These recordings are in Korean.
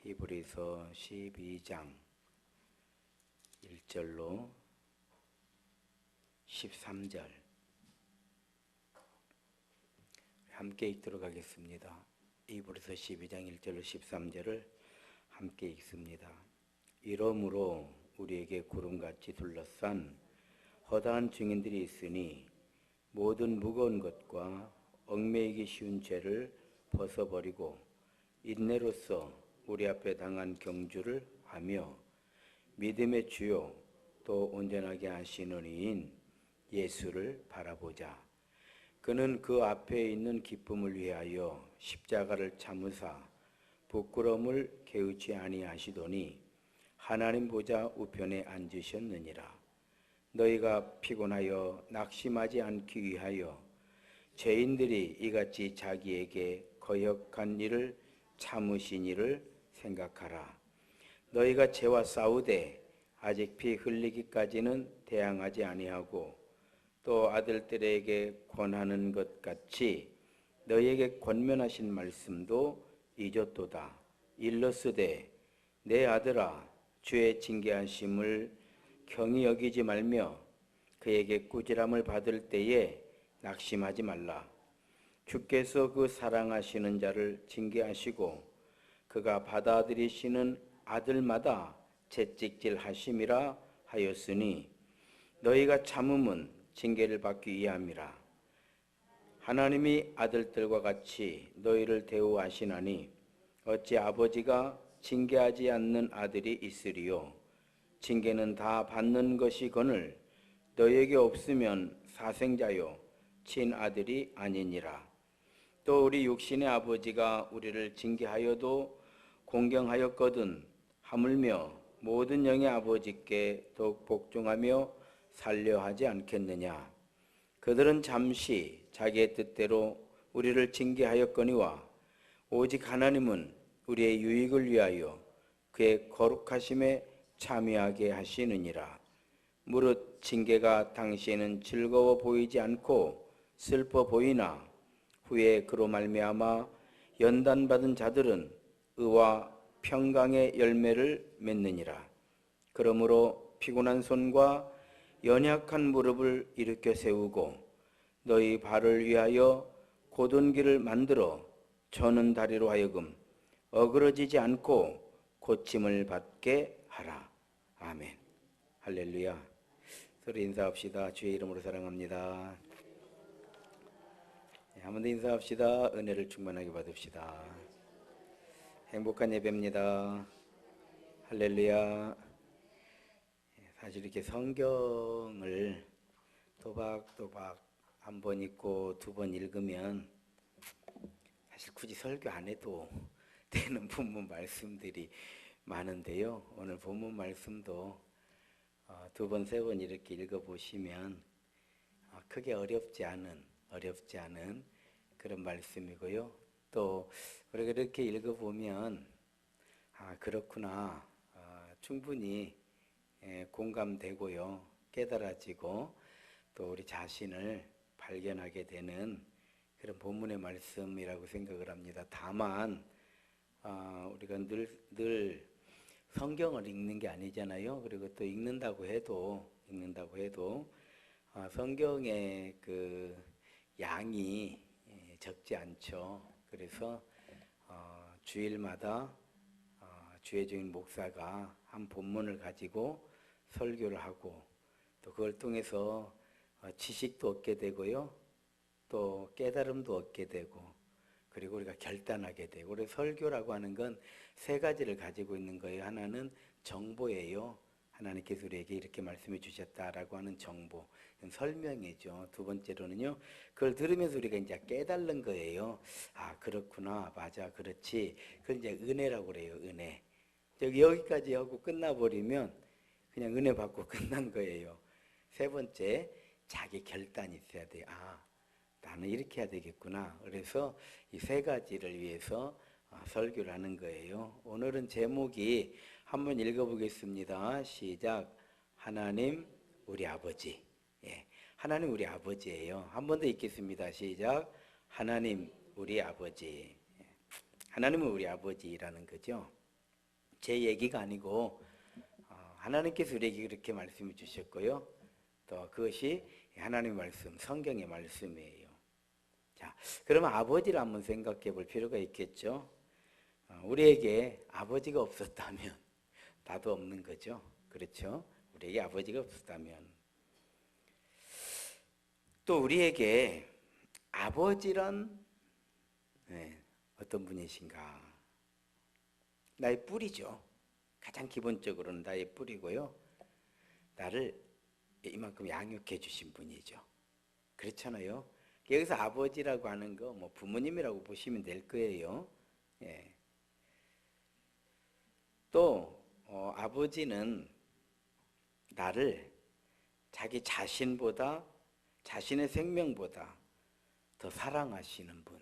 히브리서 12장 1절로 13절 함께 읽도록 하겠습니다. 히브리서 12장 1절로 13절을 함께 읽습니다. 이러므로 우리에게 구름같이 둘러싼 허다한 증인들이 있으니 모든 무거운 것과 얽매이기 쉬운 죄를 벗어버리고 인내로써 우리 앞에 당한 경주를 하며 믿음의 주요 또 온전하게 하시는 이인 예수를 바라보자. 그는 그 앞에 있는 기쁨을 위하여 십자가를 참으사 부끄러움을 개의치 아니하시더니 하나님 보좌 우편에 앉으셨느니라. 너희가 피곤하여 낙심하지 않기 위하여 죄인들이 이같이 자기에게 거역한 일을 참으신 일을 생각하라. 너희가 죄와 싸우되 아직 피 흘리기까지는 대항하지 아니하고 또 아들들에게 권하는 것 같이 너희에게 권면하신 말씀도 잊었도다. 일러스되 내 아들아 주의 징계하심을 경히 여기지 말며 그에게 꾸지람을 받을 때에 낙심하지 말라. 주께서 그 사랑하시는 자를 징계하시고 그가 받아들이시는 아들마다 채찍질 하심이라 하였으니 너희가 참음은 징계를 받기 위함이라. 하나님이 아들들과 같이 너희를 대우하시나니 어찌 아버지가 징계하지 않는 아들이 있으리요. 징계는 다 받는 것이거늘 너희에게 없으면 사생자요 친아들이 아니니라. 또 우리 육신의 아버지가 우리를 징계하여도 공경하였거든 하물며 모든 영의 아버지께 더욱 복종하며 살려 하지 않겠느냐. 그들은 잠시 자기의 뜻대로 우리를 징계하였거니와 오직 하나님은 우리의 유익을 위하여 그의 거룩하심에 참여하게 하시느니라. 무릇 징계가 당시에는 즐거워 보이지 않고 슬퍼 보이나 후에 그로 말미암아 연단받은 자들은 의와 평강의 열매를 맺느니라. 그러므로 피곤한 손과 연약한 무릎을 일으켜 세우고 너희 발을 위하여 곧은 길을 만들어 저는 다리로 하여금 어그러지지 않고 고침을 받게 하라. 아멘. 할렐루야. 서로 인사합시다. 주의 이름으로 사랑합니다. 한 번 더 인사합시다. 은혜를 충만하게 받읍시다. 행복한 예배입니다. 할렐루야. 사실 이렇게 성경을 또박또박 한 번 읽고 두 번 읽으면 사실 굳이 설교 안 해도 되는 본문 말씀들이 많은데요. 오늘 본문 말씀도 두 번, 세 번 이렇게 읽어보시면 크게 어렵지 않은 그런 말씀이고요. 또 우리가 이렇게 읽어보면 그렇구나 충분히 공감되고요. 깨달아지고 또 우리 자신을 발견하게 되는 그런 본문의 말씀이라고 생각을 합니다. 다만 우리가 늘 성경을 읽는 게 아니잖아요. 그리고 또 읽는다고 해도 성경의 그 양이 적지 않죠. 그래서 주일마다 주의 종인 목사가 한 본문을 가지고 설교를 하고 또 그걸 통해서 지식도 얻게 되고요. 또 깨달음도 얻게 되고 그리고 우리가 결단하게 되고. 그래서 설교라고 하는 건 세 가지를 가지고 있는 거예요. 하나는 정보예요. 하나님께서 우리에게 이렇게 말씀해 주셨다라고 하는 정보, 설명이죠. 두 번째로는요, 그걸 들으면서 우리가 이제 깨달는 거예요. 그렇구나, 맞아, 그렇지. 그걸 이제 은혜라고 그래요. 은혜. 여기까지 하고 끝나버리면 그냥 은혜 받고 끝난 거예요. 세 번째, 자기 결단이 있어야 돼요. 나는 이렇게 해야 되겠구나. 그래서 이 세 가지를 위해서 설교를 하는 거예요. 오늘은 제목이 한번 읽어보겠습니다. 시작. 하나님 우리 아버지. 하나님 우리 아버지예요. 한 번 더 읽겠습니다. 시작. 하나님 우리 아버지. 하나님은 우리 아버지라는 거죠. 제 얘기가 아니고 하나님께서 우리에게 그렇게 말씀해 주셨고요. 또 그것이 하나님의 말씀, 성경의 말씀이에요. 자, 그러면 아버지를 한번 생각해 볼 필요가 있겠죠. 우리에게 아버지가 없었다면 나도 없는 거죠. 그렇죠? 우리에게 아버지가 없었다면. 또 우리에게 아버지란 어떤 분이신가? 나의 뿌리죠. 가장 기본적으로는 나의 뿌리고요. 나를 이만큼 양육해 주신 분이죠. 그렇잖아요. 여기서 아버지라고 하는 거 뭐 부모님이라고 보시면 될 거예요. 예. 또 아버지는 나를 자기 자신보다, 자신의 생명보다 더 사랑하시는 분.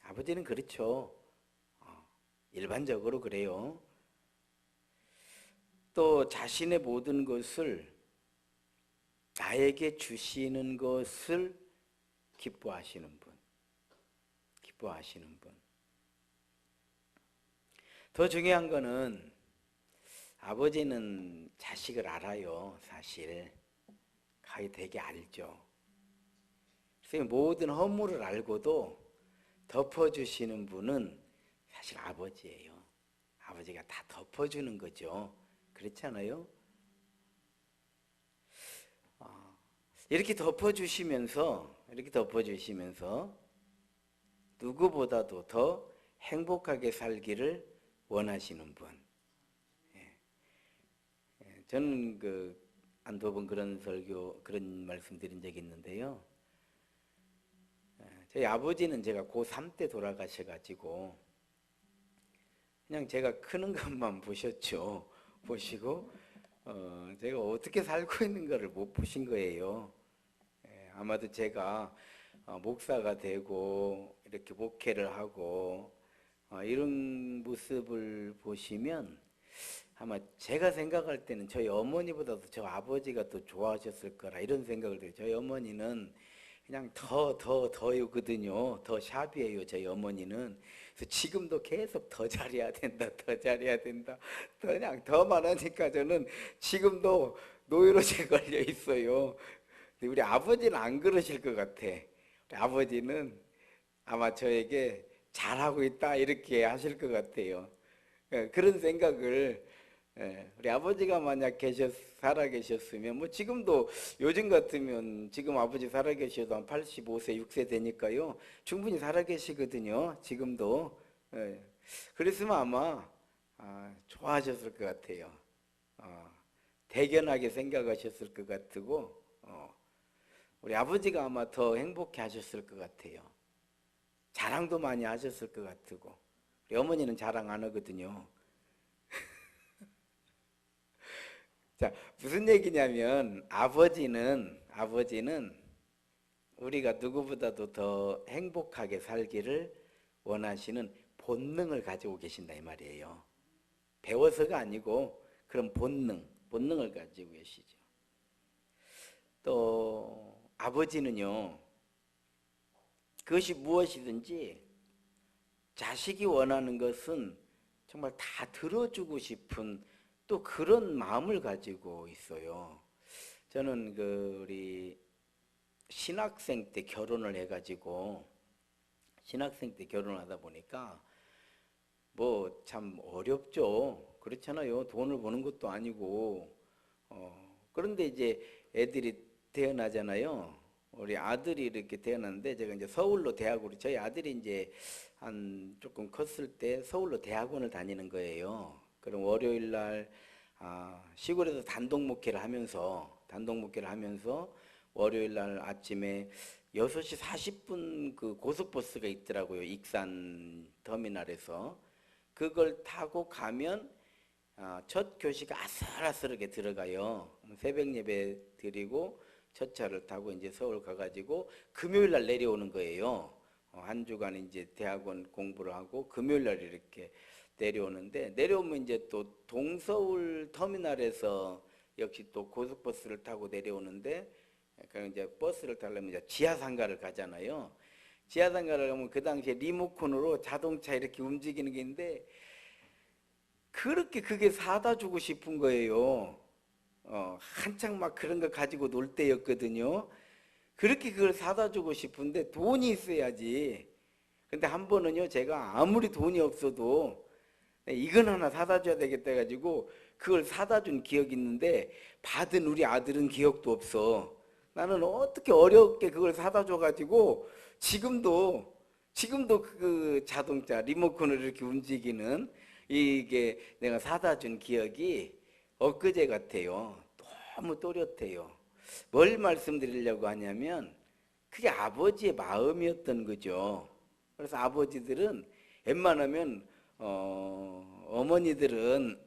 아버지는 그렇죠. 일반적으로 그래요. 또 자신의 모든 것을 나에게 주시는 것을 기뻐하시는 분. 기뻐하시는 분. 더 중요한 거는 아버지는 자식을 알아요. 사실 거의 되게 알죠. 그래서 모든 허물을 알고도 덮어주시는 분은 사실 아버지예요. 아버지가 다 덮어주는 거죠. 그렇잖아요. 이렇게 덮어주시면서 누구보다도 더 행복하게 살기를 원하시는 분. 저는 한두 번 그런 설교, 그런 말씀 드린 적이 있는데요. 저희 아버지는 제가 고3 때 돌아가셔가지고 그냥 제가 크는 것만 보셨죠. 보시고 제가 어떻게 살고 있는 것을 못 보신 거예요. 아마도 제가 목사가 되고 이렇게 목회를 하고 이런 모습을 보시면 아마 제가 생각할 때는 저희 어머니보다도 저 아버지가 더 좋아하셨을 거라 이런 생각을 해요. 저희 어머니는 그냥 더요거든요. 더 샵이에요. 저희 어머니는. 그래서 지금도 계속 더 잘해야 된다, 더 잘해야 된다. 그냥 더 많으니까 저는 지금도 노이로제 걸려 있어요. 근데 우리 아버지는 안 그러실 것 같아. 우리 아버지는 아마 저에게 잘하고 있다 이렇게 하실 것 같아요. 그런 생각을 우리 아버지가 만약 살아 계셨으면 뭐 지금도 요즘 같으면 지금 아버지 살아 계셔도 한 85세 6세 되니까요 충분히 살아 계시거든요. 지금도. 그랬으면 아마 좋아하셨을 것 같아요. 대견하게 생각하셨을 것 같고 우리 아버지가 아마 더 행복해 하셨을 것 같아요. 자랑도 많이 하셨을 것 같고 우리 어머니는 자랑 안 하거든요. 자, 무슨 얘기냐면 아버지는 우리가 누구보다도 더 행복하게 살기를 원하시는 본능을 가지고 계신다 이 말이에요. 배워서가 아니고 그런 본능을 가지고 계시죠. 또 아버지는요. 그것이 무엇이든지 자식이 원하는 것은 정말 다 들어주고 싶은 또 그런 마음을 가지고 있어요. 저는 우리 신학생 때 결혼을 해가지고 신학생 때 결혼을 하다 보니까 뭐 참 어렵죠. 그렇잖아요. 돈을 버는 것도 아니고 그런데 이제 애들이 태어나잖아요. 우리 아들이 이렇게 태어났는데 제가 이제 서울로 대학으로 저희 아들이 이제 한 조금 컸을 때 서울로 대학원을 다니는 거예요. 그럼 월요일 날 시골에서 단독 목회를 하면서 월요일 날 아침에 6시 40분 그 고속버스가 있더라고요. 익산 터미널에서. 그걸 타고 가면 첫 교시가 아슬아슬하게 들어가요. 새벽 예배 드리고 첫 차를 타고 이제 서울 가가지고 금요일 날 내려오는 거예요. 한 주간 이제 대학원 공부를 하고 금요일 날 이렇게 내려오는데 내려오면 이제 또 동서울 터미널에서 역시 또 고속버스를 타고 내려오는데 그럼 이제 버스를 타려면 이제 지하상가를 가잖아요. 지하상가를 가면 그 당시에 리모컨으로 자동차 이렇게 움직이는 게 있는데 그렇게 그게 사다 주고 싶은 거예요. 한창 막 그런 거 가지고 놀 때였거든요. 그렇게 그걸 사다 주고 싶은데 돈이 있어야지. 근데 한 번은요, 제가 아무리 돈이 없어도 이건 하나 사다 줘야 되겠다 해가지고 그걸 사다 준 기억이 있는데 받은 우리 아들은 기억도 없어. 나는 어떻게 어렵게 그걸 사다 줘가지고 지금도 그 자동차 리모컨을 이렇게 움직이는 이게 내가 사다 준 기억이 엊그제 같아요. 너무 또렷해요. 뭘 말씀드리려고 하냐면 그게 아버지의 마음이었던 거죠. 그래서 아버지들은 웬만하면 어머니들은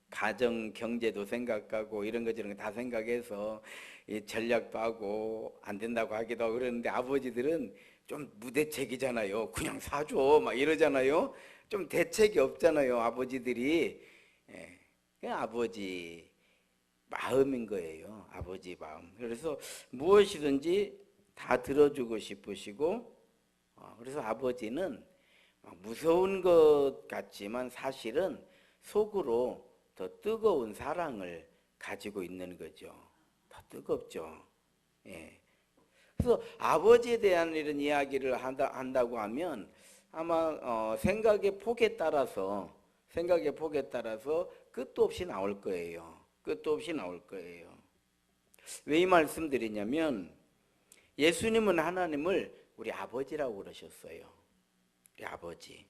가정 경제도 생각하고 이런 거 저런 거 다 생각해서 이 전략도 하고 안 된다고 하기도 하고 그러는데 아버지들은 좀 무대책이잖아요. 그냥 사줘 막 이러잖아요. 좀 대책이 없잖아요. 아버지들이. 예, 그냥 아버지 마음인 거예요. 아버지 마음. 그래서 무엇이든지 다 들어주고 싶으시고 그래서 아버지는 무서운 것 같지만 사실은 속으로 더 뜨거운 사랑을 가지고 있는 거죠. 더 뜨겁죠. 예. 그래서 아버지에 대한 이런 이야기를 한다고 하면 아마 생각의 폭에 따라서 끝도 없이 나올 거예요. 끝도 없이 나올 거예요. 왜 이 말씀드리냐면 예수님은 하나님을 우리 아버지라고 그러셨어요. 우리 아버지.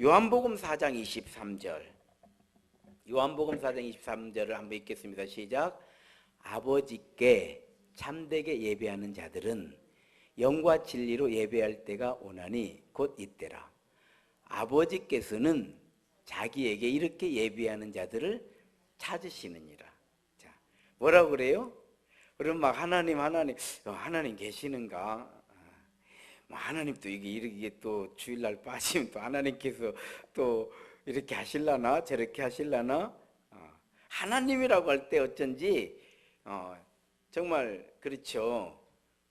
요한복음 4장 23절. 요한복음 4장 23절을 한번 읽겠습니다. 시작. 아버지께 참되게 예배하는 자들은 영과 진리로 예배할 때가 오나니 곧 이때라. 아버지께서는 자기에게 이렇게 예배하는 자들을 찾으시느니라. 자, 뭐라고 그래요? 그럼 막 하나님 계시는가? 뭐 하나님 또 이게 또 주일날 빠지면 또 하나님께서 또 이렇게 하실라나 저렇게 하실라나? 하나님이라고 할 때 어쩐지 정말 그렇죠.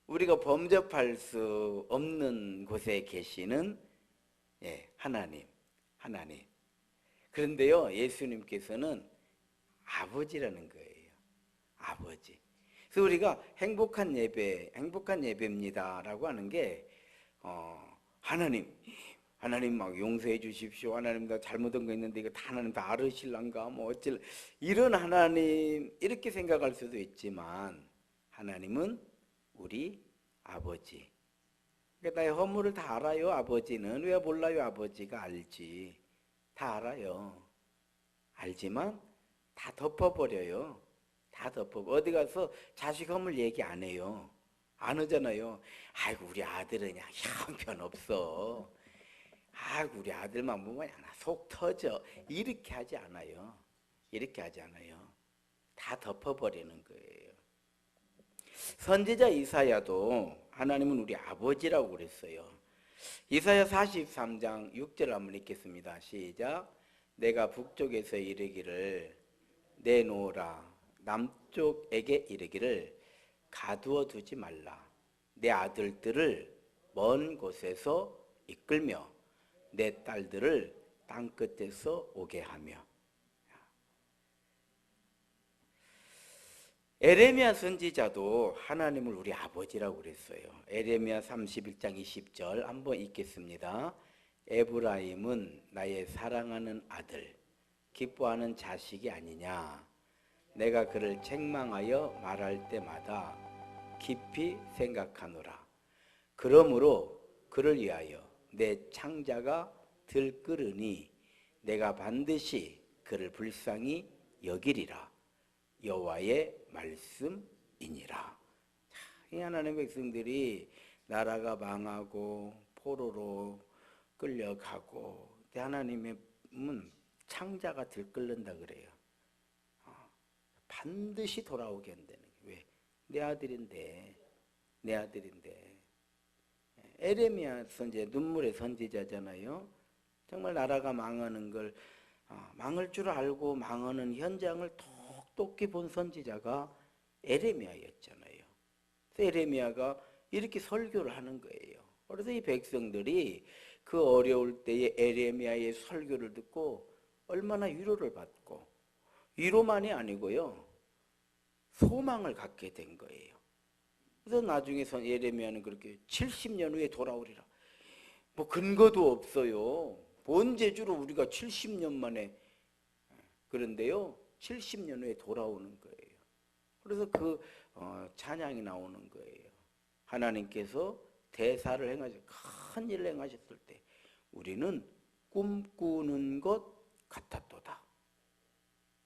우리가 범접할 수 없는 곳에 계시는 하나님. 그런데요, 예수님께서는 아버지라는 거예요. 아버지. 그래서 우리가 행복한 예배입니다라고 하는 게 하나님 막 용서해 주십시오. 하나님 나 잘못한 거 있는데 이거 다 하나님 다 알으실란가 뭐 어쩔 이런 하나님 이렇게 생각할 수도 있지만 하나님은 우리 아버지. 그러니까 나의 허물을 다 알아요. 아버지는 왜 몰라요? 아버지가 알지. 다 알아요. 알지만 다 덮어버려요. 다 덮어. 어디 가서 자식 허물 얘기 안 해요. 안 하잖아요. 아이고 우리 아들은 그냥 형편없어. 아이고 우리 아들만 보면 그냥 속 터져. 이렇게 하지 않아요. 이렇게 하지 않아요. 다 덮어버리는 거예요. 선지자 이사야도 하나님은 우리 아버지라고 그랬어요. 이사야 43장 6절 한번 읽겠습니다. 시작. 내가 북쪽에서 이르기를 내놓으라. 남쪽에게 이르기를 가두어 두지 말라. 내 아들들을 먼 곳에서 이끌며 내 딸들을 땅끝에서 오게 하며. 에레미야 선지자도 하나님을 우리 아버지라고 그랬어요. 에레미야 31장 20절 한번 읽겠습니다. 에브라임은 나의 사랑하는 아들, 기뻐하는 자식이 아니냐. 내가 그를 책망하여 말할 때마다 깊이 생각하노라. 그러므로 그를 위하여 내 창자가 들끓으니 내가 반드시 그를 불쌍히 여기리라. 여호와의 말씀이니라. 이 하나님의 백성들이 나라가 망하고 포로로 끌려가고 하나님의 창자가 들끓는다 그래요. 반드시 돌아오게 한다는 게 왜? 내 아들인데. 에레미야 선지자 눈물의 선지자잖아요. 정말 나라가 망하는 걸 망할 줄 알고 망하는 현장을 똑똑히 본 선지자가 에레미야였잖아요. 그래서 에레미야가 이렇게 설교를 하는 거예요. 그래서 이 백성들이 그 어려울 때에 에레미야의 설교를 듣고 얼마나 위로를 받고, 위로만이 아니고요, 소망을 갖게 된 거예요. 그래서 나중에 예레미야는 그렇게 70년 후에 돌아오리라. 뭐 근거도 없어요. 뭔 재주로 우리가 70년 만에, 그런데요 70년 후에 돌아오는 거예요. 그래서 그 찬양이 나오는 거예요. 하나님께서 대사를 행하셨, 큰 일을 행하셨을 때 우리는 꿈꾸는 것 같았도다.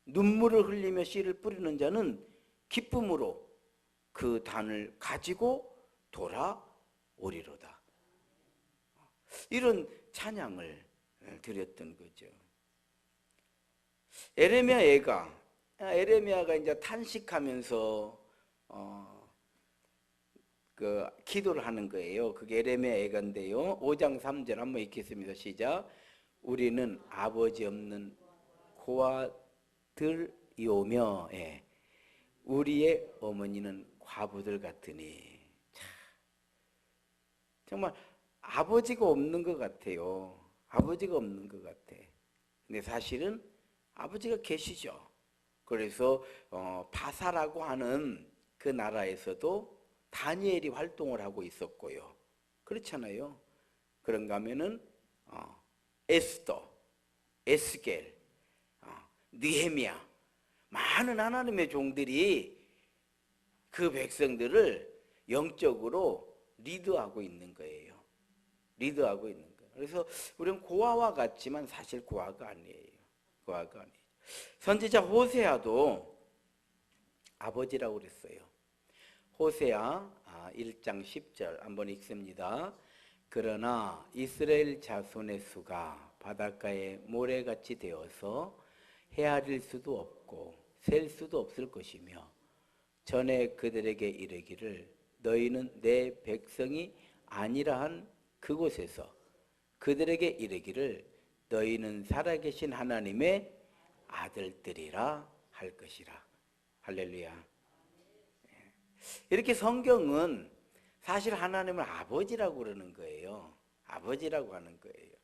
눈물을 흘리며 씨를 뿌리는 자는 기쁨으로 그 단을 가지고 돌아오리로다. 이런 찬양을 드렸던 거죠. 에레미야가 이제 탄식하면서 그 기도를 하는 거예요. 그게 에레미야 애가인데요. 5장 3절 한번 읽겠습니다. 시작. 우리는 아버지 없는 고아들이오며, 예, 우리의 어머니는 과부들 같으니. 정말 아버지가 없는 것 같아요. 아버지가 없는 것 같아. 근데 사실은 아버지가 계시죠. 그래서 바사라고 하는 그 나라에서도 다니엘이 활동을 하고 있었고요. 그렇잖아요. 그런가 하면은 에스더, 에스겔, 느헤미야, 많은 하나님의 종들이 그 백성들을 영적으로 리드하고 있는 거예요. 리드하고 있는 거예요. 그래서 우리는 고아와 같지만 사실 고아가 아니에요. 고아가 아니에요. 선지자 호세아도 아버지라고 그랬어요. 호세아 1장 10절 한번 읽습니다. 그러나 이스라엘 자손의 수가 바닷가에 모래같이 되어서 헤아릴 수도 없고 셀 수도 없을 것이며, 전에 그들에게 이르기를 너희는 내 백성이 아니라 한 그곳에서 그들에게 이르기를 너희는 살아계신 하나님의 아들들이라 할 것이라. 할렐루야. 이렇게 성경은 사실 하나님을 아버지라고 그러는 거예요. 아버지라고 하는 거예요.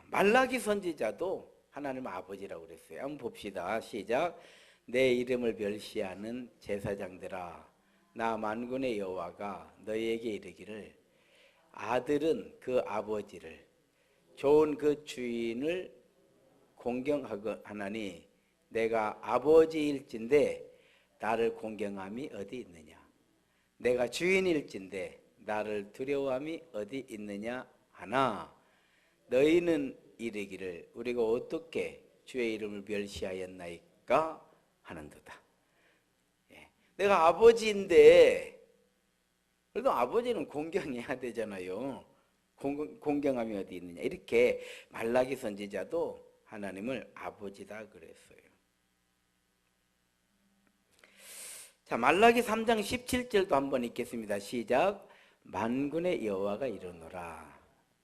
말라기 선지자도 하나님 아버지라고 그랬어요. 한번 봅시다. 시작. 내 이름을 멸시하는 제사장들아, 나 만군의 여호와가 너희에게 이르기를 아들은 그 아버지를, 좋은 그 주인을 공경하나니 내가 아버지일진데 나를 공경함이 어디 있느냐? 내가 주인일진데 나를 두려워함이 어디 있느냐 하나, 너희는 이르기를 우리가 어떻게 주의 이름을 멸시하였나이까 하는도다. 내가 아버지인데, 그래도 아버지는 공경해야 되잖아요. 공경함이 어디 있느냐. 이렇게 말라기 선지자도 하나님을 아버지다 그랬어요. 자, 말라기 3장 17절도 한번 읽겠습니다. 시작. 만군의 여호와가 이르노라.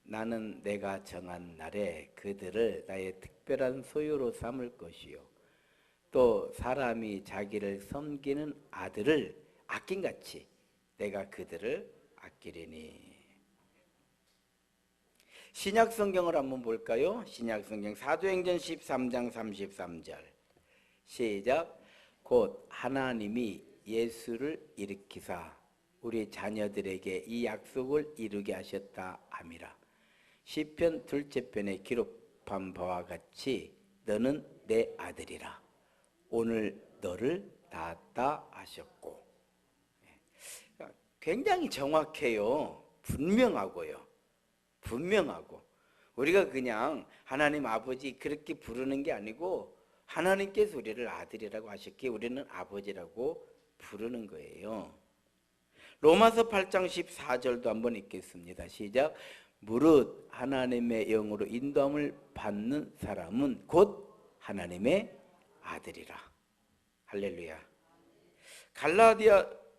나는 내가 정한 날에 그들을 나의 특별한 소유로 삼을 것이요, 또 사람이 자기를 섬기는 아들을 아낀같이 내가 그들을 아끼리니. 신약 성경을 한번 볼까요? 신약 성경 사도행전 13장 33절 시작. 곧 하나님이 예수를 일으키사 우리 자녀들에게 이 약속을 이루게 하셨다 함이라. 시편 둘째 편에 기록한 바와 같이 너는 내 아들이라. 오늘 너를 낳았다 하셨고. 굉장히 정확해요. 분명하고요. 분명하고. 우리가 그냥 하나님 아버지 그렇게 부르는 게 아니고 하나님께서 우리를 아들이라고 하셨기에 우리는 아버지라고 부르는 거예요. 로마서 8장 14절도 한번 읽겠습니다. 시작. 무릇 하나님의 영으로 인도함을 받는 사람은 곧 하나님의 아들이라. 할렐루야.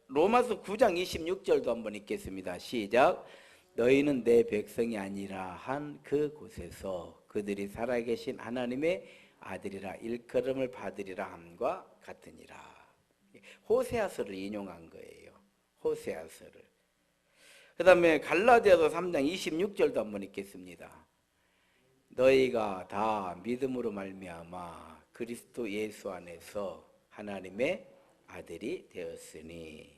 로마서 9장 26절도 한번 읽겠습니다. 시작. 너희는 내 백성이 아니라 한 그곳에서 그들이 살아계신 하나님의 아들이라 일컬음을 받으리라 함과 같으니라. 호세아서를 인용한 거예요. 호세아서를. 그 다음에 갈라디아서 3장 26절도 한번 읽겠습니다. 너희가 다 믿음으로 말미암아 그리스도 예수 안에서 하나님의 아들이 되었으니.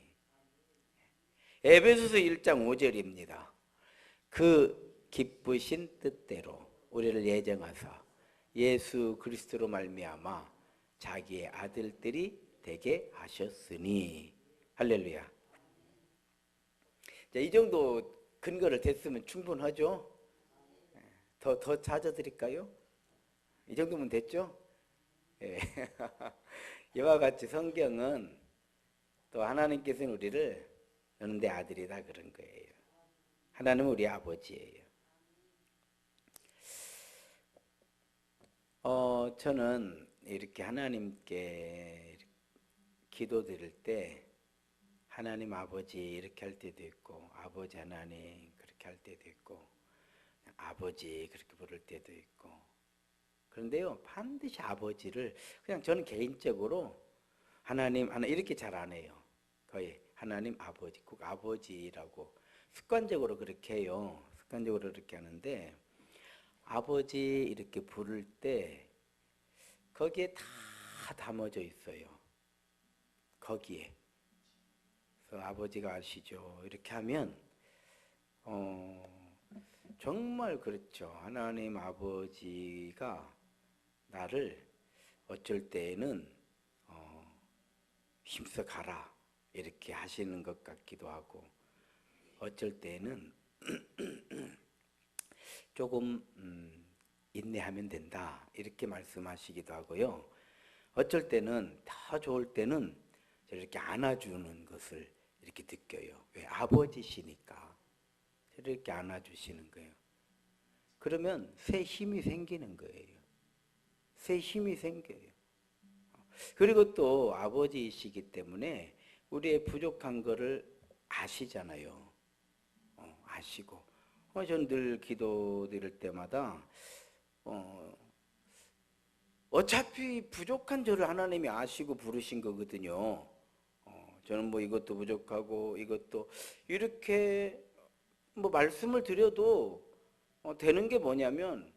에베소서 1장 5절입니다. 그 기쁘신 뜻대로 우리를 예정하사 예수 그리스도로 말미암아 자기의 아들들이 되게 하셨으니. 할렐루야. 자, 이 정도 근거를 댔으면 충분하죠? 더 찾아드릴까요? 이 정도면 됐죠? 예. 이와 같이 성경은 또 하나님께서는 우리를 너는 내 아들이다 그런 거예요. 하나님은 우리 아버지예요. 저는 이렇게 하나님께 기도드릴 때 하나님 아버지 이렇게 할 때도 있고 아버지 하나님 그렇게 할 때도 있고 아버지 그렇게 부를 때도 있고. 그런데요, 반드시 아버지를 그냥 저는 개인적으로 하나님 이렇게 잘 안 해요. 거의 하나님 아버지, 꼭 아버지라고 습관적으로 그렇게 해요. 습관적으로 그렇게 하는데 아버지 이렇게 부를 때 거기에 다 담아져 있어요. 거기에. 그래서 아버지가 아시죠? 이렇게 하면 정말 그렇죠. 하나님 아버지가 나를 어쩔 때에는 힘써 가라 이렇게 하시는 것 같기도 하고, 어쩔 때는 조금 인내하면 된다 이렇게 말씀하시기도 하고요. 어쩔 때는 더 좋을 때는 이렇게 안아주는 것을 이렇게 느껴요. 왜? 아버지시니까 이렇게 안아주시는 거예요. 그러면 새 힘이 생기는 거예요. 새 힘이 생겨요. 그리고 또 아버지이시기 때문에 우리의 부족한 거를 아시잖아요. 아시고. 저는 늘 기도드릴 때마다 어차피 부족한 저를 하나님이 아시고 부르신 거거든요. 저는 뭐 이것도 부족하고 이것도 이렇게 뭐 말씀을 드려도 되는 게 뭐냐면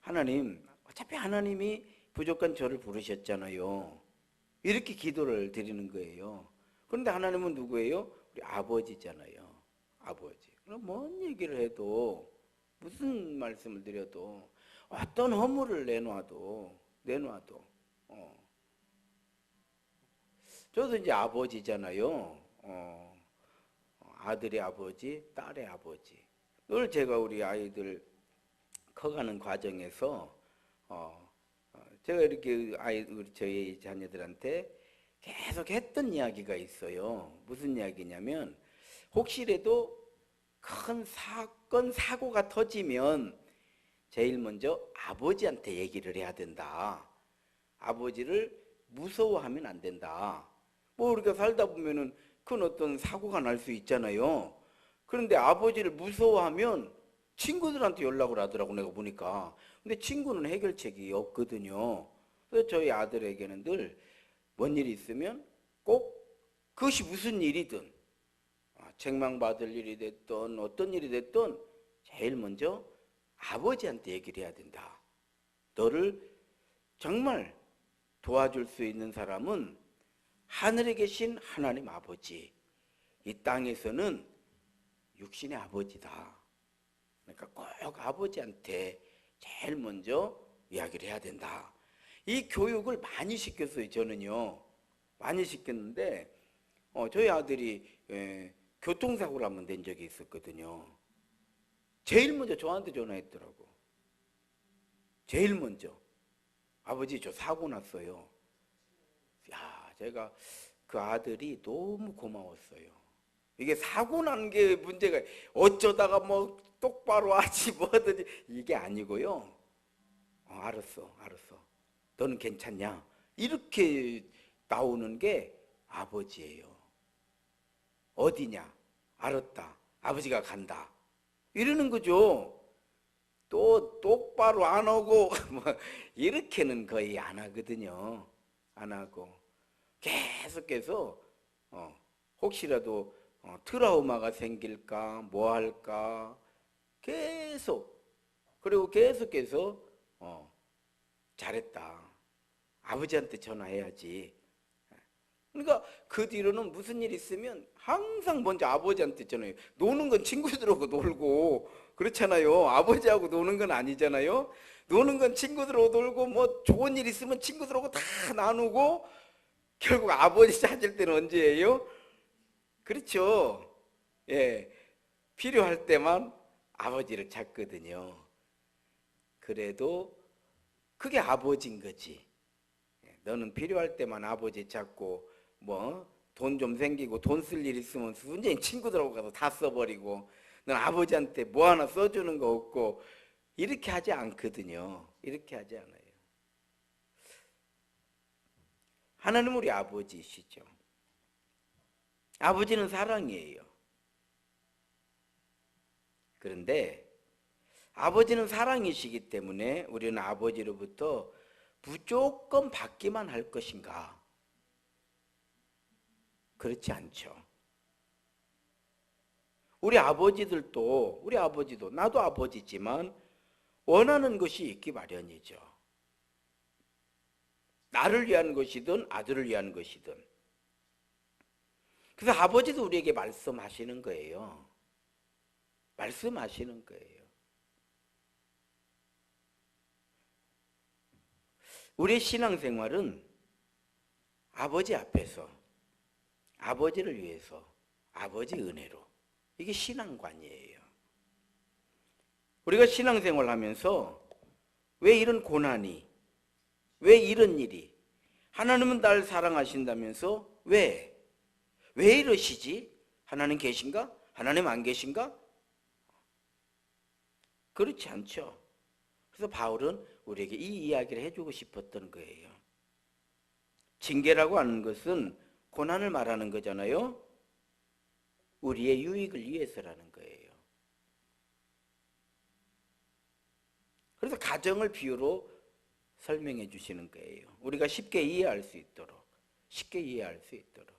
하나님, 어차피 하나님이 부족한 저를 부르셨잖아요. 이렇게 기도를 드리는 거예요. 그런데 하나님은 누구예요? 우리 아버지잖아요. 아버지. 그럼 뭔 얘기를 해도 무슨 말씀을 드려도 어떤 허물을 내놔도 저도 이제 아버지잖아요. 아들의 아버지, 딸의 아버지. 늘 제가 우리 아이들 커가는 과정에서 제가 이렇게 우리 저희 자녀들한테 계속 했던 이야기가 있어요. 무슨 이야기냐면 혹시라도 큰 사건 사고가 터지면 제일 먼저 아버지한테 얘기를 해야 된다. 아버지를 무서워하면 안 된다. 뭐 우리가 살다 보면은 큰 어떤 사고가 날 수 있잖아요. 그런데 아버지를 무서워하면 친구들한테 연락을 하더라고, 내가 보니까. 근데 친구는 해결책이 없거든요. 그래서 저희 아들에게는 늘 뭔 일이 있으면 꼭 그것이 무슨 일이든 책망받을 일이 됐든 어떤 일이 됐든 제일 먼저 아버지한테 얘기를 해야 된다. 너를 정말 도와줄 수 있는 사람은 하늘에 계신 하나님 아버지, 이 땅에서는 육신의 아버지다. 그러니까 꼭 아버지한테 제일 먼저 이야기를 해야 된다. 이 교육을 많이 시켰어요. 저는요. 많이 시켰는데 저희 아들이 교통사고를 한번 낸 적이 있었거든요. 제일 먼저 저한테 전화했더라고. 제일 먼저. 아버지, 저 사고 났어요. 야, 제가 그 아들이 너무 고마웠어요. 이게 사고 난 게 문제가, 어쩌다가 뭐 똑바로 하지 뭐든지 이게 아니고요. 알았어. 너는 괜찮냐? 이렇게 나오는 게 아버지예요. 어디냐? 알았다. 아버지가 간다. 이러는 거죠. 또 똑바로 안 오고 뭐 이렇게는 거의 안 하거든요. 안 하고 계속해서 혹시라도 트라우마가 생길까 뭐 할까 계속, 그리고 계속해서 잘했다, 아버지한테 전화해야지. 그러니까 그 뒤로는 무슨 일 있으면 항상 먼저 아버지한테 전화해요. 노는 건 친구들하고 놀고 그렇잖아요. 아버지하고 노는 건 아니잖아요. 노는 건 친구들하고 놀고 뭐 좋은 일 있으면 친구들하고 다 나누고, 결국 아버지 찾을 때는 언제예요? 그렇죠. 예, 필요할 때만 아버지를 찾거든요. 그래도 그게 아버지인 거지. 너는 필요할 때만 아버지 찾고, 뭐 돈 좀 생기고 돈 쓸 일 있으면 순전히 친구들하고 가서 다 써버리고, 넌 아버지한테 뭐 하나 써주는 거 없고, 이렇게 하지 않거든요. 이렇게 하지 않아요. 하나님 우리 아버지시죠. 아버지는 사랑이에요. 그런데 아버지는 사랑이시기 때문에 우리는 아버지로부터 무조건 받기만 할 것인가? 그렇지 않죠. 우리 아버지도 나도 아버지지만 원하는 것이 있기 마련이죠. 나를 위한 것이든 아들을 위한 것이든. 그래서 아버지도 우리에게 말씀하시는 거예요. 말씀하시는 거예요. 우리의 신앙생활은 아버지 앞에서, 아버지를 위해서, 아버지 은혜로, 이게 신앙관이에요. 우리가 신앙생활 하면서 왜 이런 고난이, 왜 이런 일이, 하나님은 나를 사랑하신다면서 왜 이러시지? 하나님 계신가? 하나님 안 계신가? 그렇지 않죠. 그래서 바울은 우리에게 이 이야기를 해주고 싶었던 거예요. 징계라고 하는 것은 고난을 말하는 거잖아요. 우리의 유익을 위해서라는 거예요. 그래서 가정을 비유로 설명해 주시는 거예요. 우리가 쉽게 이해할 수 있도록, 쉽게 이해할 수 있도록.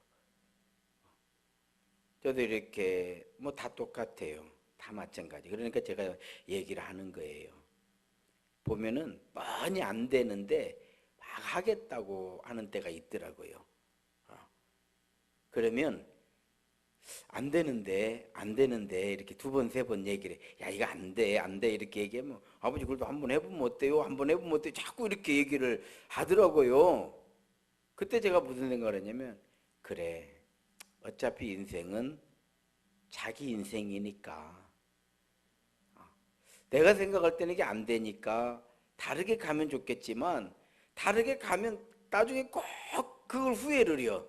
저도 이렇게 뭐 다 똑같아요. 다 마찬가지. 그러니까 제가 얘기를 하는 거예요. 보면은 많이 안 되는데 막 하겠다고 하는 때가 있더라고요. 그러면 안 되는데 이렇게 두 번, 세 번 얘기를 해. 야, 이거 안 돼 이렇게 얘기하면, 아버지 그래도 한번 해보면 어때요? 한번 해보면 어때요? 자꾸 이렇게 얘기를 하더라고요. 그때 제가 무슨 생각을 했냐면, 그래, 어차피 인생은 자기 인생이니까 내가 생각할 때는 이게 안 되니까 다르게 가면 좋겠지만, 다르게 가면 나중에 꼭 그걸 후회를 해요.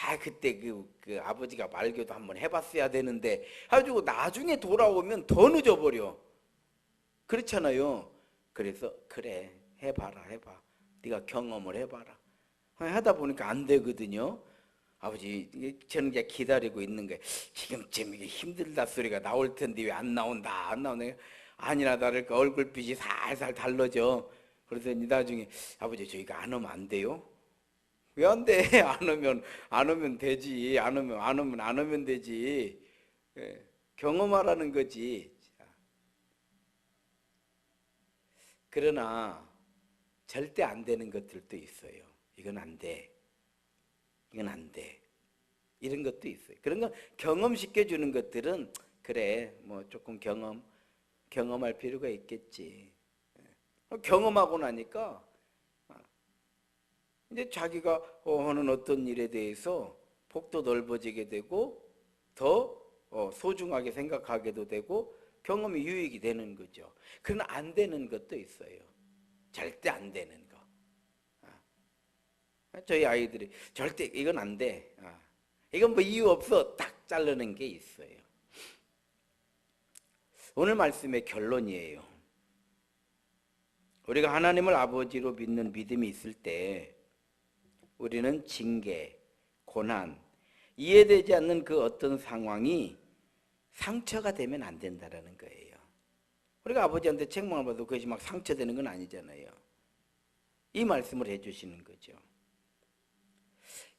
아, 그때 그 아버지가 말교도 한번 해봤어야 되는데 해가지고 나중에 돌아오면 더 늦어버려. 그렇잖아요. 그래서 그래, 해봐. 네가 경험을 해봐라. 하다 보니까 안 되거든요. 아버지, 저는 이제 기다리고 있는 거예요. 지금쯤 이게 힘들다 소리가 나올 텐데 왜 안 나온다. 아니나 다를까 얼굴빛이 살살 달라져. 그래서 나중에, 아버지 저 이거 안 하면 안 돼요? 왜 안 돼? 안 하면 되지. 안 하면 되지. 예, 경험하라는 거지. 그러나 절대 안 되는 것들도 있어요. 이건 안 돼. 이건 안 돼. 이런 것도 있어요. 그런 거 경험시켜 주는 것들은, 그래, 뭐 조금 경험할 필요가 있겠지. 경험하고 나니까 이제 자기가 하는 어떤 일에 대해서 폭도 넓어지게 되고, 더 소중하게 생각하게도 되고, 경험이 유익이 되는 거죠. 그러나 안 되는 것도 있어요. 절대 안 되는 거. 저희 아이들이 절대 이건 안 돼. 이건 뭐 이유 없어. 딱 자르는 게 있어요. 오늘 말씀의 결론이에요. 우리가 하나님을 아버지로 믿는 믿음이 있을 때 우리는 징계, 고난, 이해되지 않는 그 어떤 상황이 상처가 되면 안 된다는 거예요. 우리가 아버지한테 책망을 받아도 그것이 막 상처되는 건 아니잖아요. 이 말씀을 해주시는 거죠.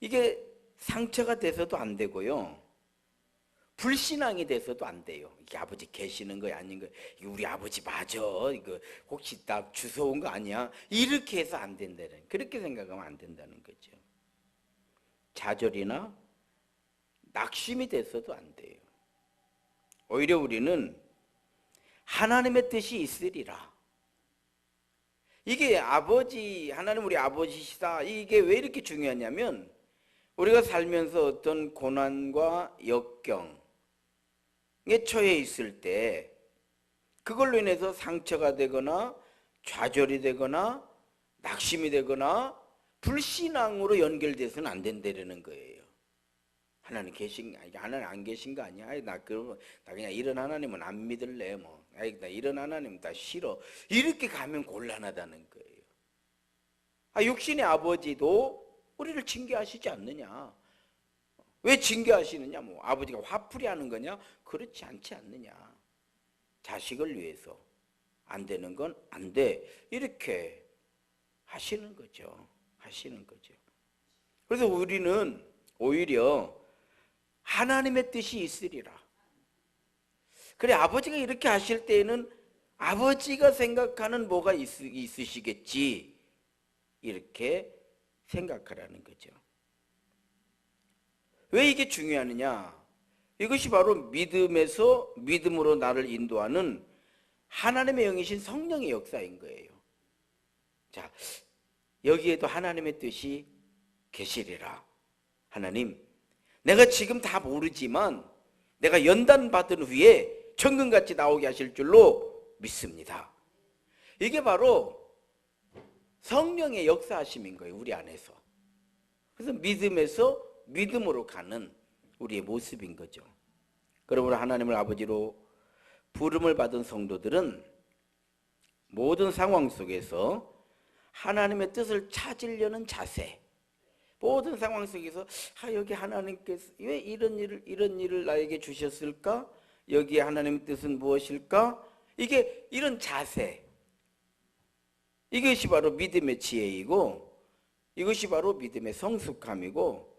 이게 상처가 돼서도 안 되고요. 불신앙이 돼서도 안 돼요. 이게 아버지 계시는 거야 아닌 거야? 이게 우리 아버지 맞아? 이거 혹시 나 주워온 거 아니야? 이렇게 해서 안 된다는, 그렇게 생각하면 안 된다는 거죠. 좌절이나 낙심이 돼서도 안 돼요. 오히려 우리는 하나님의 뜻이 있으리라. 이게 아버지, 하나님 우리 아버지시다. 이게 왜 이렇게 중요하냐면 우리가 살면서 어떤 고난과 역경에 처해 있을 때 그걸로 인해서 상처가 되거나 좌절이 되거나 낙심이 되거나 불신앙으로 연결돼서는 안 된다는 거예요. 하나님 계신, 하나님 안 계신 거 아니야? 나 그냥 이런 하나님은 안 믿을래. 나 이런 하나님 다 싫어. 이렇게 가면 곤란하다는 거예요. 육신의 아버지도 우리를 징계하시지 않느냐? 왜 징계하시느냐? 아버지가 화풀이 하는 거냐? 그렇지 않지 않느냐? 자식을 위해서 안 되는 건 안 돼. 이렇게 하시는 거죠. 하시는 거죠. 그래서 우리는 오히려 하나님의 뜻이 있으리라. 그래, 아버지가 이렇게 하실 때에는 아버지가 생각하는 뭐가 있으시겠지, 이렇게 생각하라는 거죠. 왜 이게 중요하느냐? 이것이 바로 믿음에서 믿음으로 나를 인도하는 하나님의 영이신 성령의 역사인 거예요. 자, 여기에도 하나님의 뜻이 계시리라. 하나님, 내가 지금 다 모르지만 내가 연단받은 후에 천금같이 나오게 하실 줄로 믿습니다. 이게 바로 성령의 역사하심인 거예요, 우리 안에서. 그래서 믿음에서 믿음으로 가는 우리의 모습인 거죠. 그러므로 하나님을 아버지로 부름을 받은 성도들은 모든 상황 속에서 하나님의 뜻을 찾으려는 자세, 모든 상황 속에서 여기 하나님께서 왜 이런 일을 나에게 주셨을까? 여기에 하나님의 뜻은 무엇일까? 이게 이런 자세, 이것이 바로 믿음의 지혜이고 이것이 바로 믿음의 성숙함이고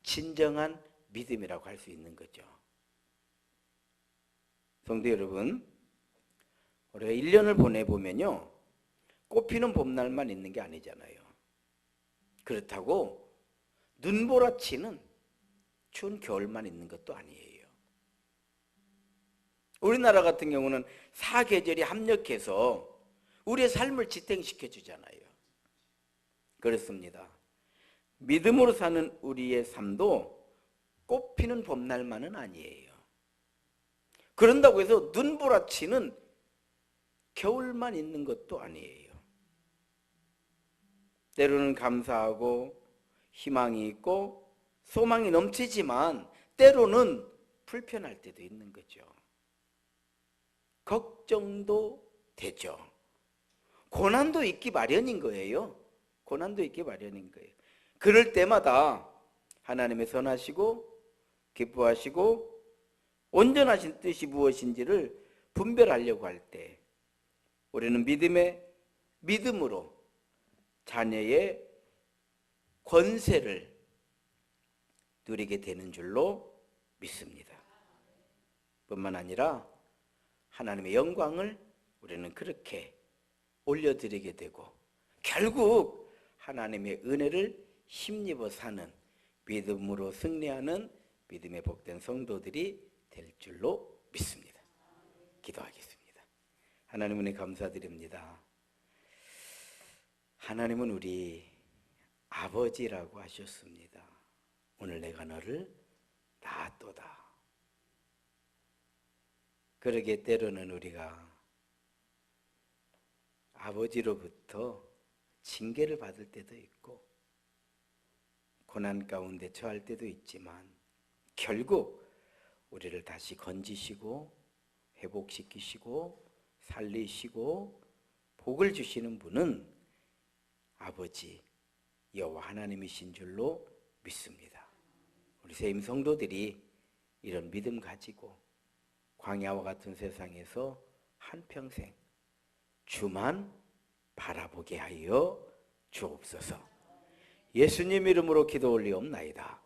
진정한 믿음이라고 할 수 있는 거죠. 성도 여러분, 우리가 1년을 보내보면요, 꽃피는 봄날만 있는 게 아니잖아요. 그렇다고 눈보라치는 추운 겨울만 있는 것도 아니에요. 우리나라 같은 경우는 사계절이 합력해서 우리의 삶을 지탱시켜 주잖아요. 그렇습니다. 믿음으로 사는 우리의 삶도 꽃피는 봄날만은 아니에요. 그런다고 해서 눈보라치는 겨울만 있는 것도 아니에요. 때로는 감사하고 희망이 있고 소망이 넘치지만 때로는 불편할 때도 있는 거죠. 걱정도 되죠. 고난도 있기 마련인 거예요. 고난도 있기 마련인 거예요. 그럴 때마다 하나님의 선하시고 기뻐하시고 온전하신 뜻이 무엇인지를 분별하려고 할 때 우리는 믿음으로 자녀의 권세를 누리게 되는 줄로 믿습니다. 뿐만 아니라 하나님의 영광을 우리는 그렇게 올려드리게 되고 결국 하나님의 은혜를 힘입어 사는 믿음으로 승리하는 믿음의 복된 성도들이 될 줄로 믿습니다. 기도하겠습니다. 하나님 은혜 감사드립니다. 하나님은 우리 아버지라고 하셨습니다. 오늘 내가 너를 낳았도다. 그러게 때로는 우리가 아버지로부터 징계를 받을 때도 있고 고난 가운데 처할 때도 있지만 결국 우리를 다시 건지시고 회복시키시고 살리시고 복을 주시는 분은 아버지 여호와 하나님이신 줄로 믿습니다. 우리 세임 성도들이 이런 믿음 가지고 광야와 같은 세상에서 한평생 주만 바라보게 하여 주옵소서. 예수님 이름으로 기도 올리옵나이다.